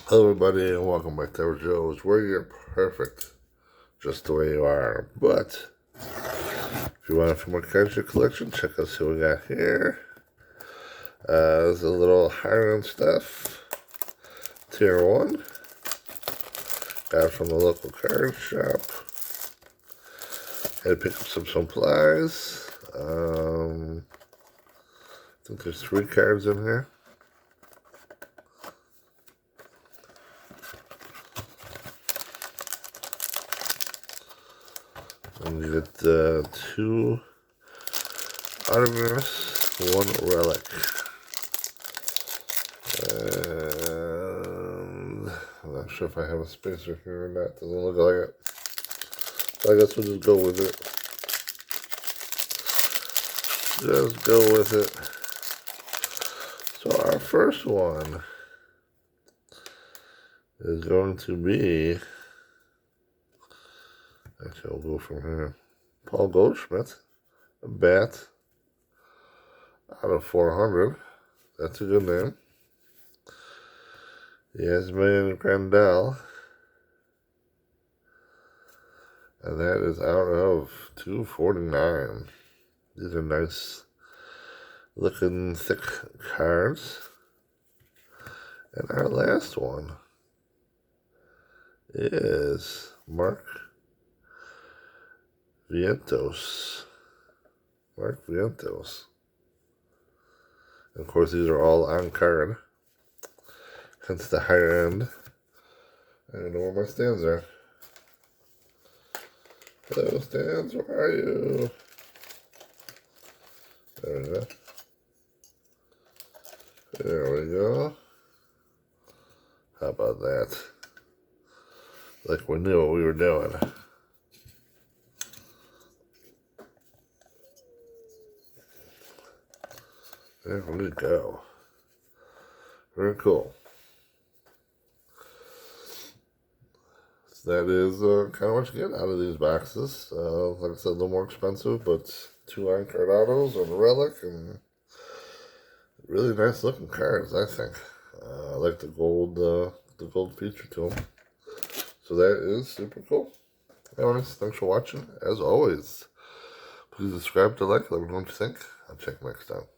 Hello everybody and welcome back to Joe's, where you're perfect just the way you are. But if you want a few more cards in your collection, check out what we got here. There's a little higher end stuff. Tier 1. Got it from the local card shop. Had to pick up some supplies. I think there's 3 cards in here. And you get 2 autographs, 1 relic. And I'm not sure if I have a spacer here or not. Doesn't look like it. So I guess we'll just go with it. Just go with it. So our first one is going to be, actually I'll go from here, Paul Goldschmidt, a bat out of 400. That's a good name. Yasmani Grandal, and that is out of 249. These are nice looking thick cards. And our last one is Mark Vientos. Mark Vientos. And of course, these are all on card. Hence the higher end. I don't know where my stands are. Hello, stands, where are you? There we go. There we go. How about that? Like we knew what we were doing. There we go. Very cool. So that is kind of what you get out of these boxes. Like I said, a little more expensive, but 2 on-card autos and a relic, and really nice looking cards, I think. I like the gold feature to them. So that is super cool. Anyways, thanks for watching. As always, please subscribe to like, let me know what you think. I'll check next time.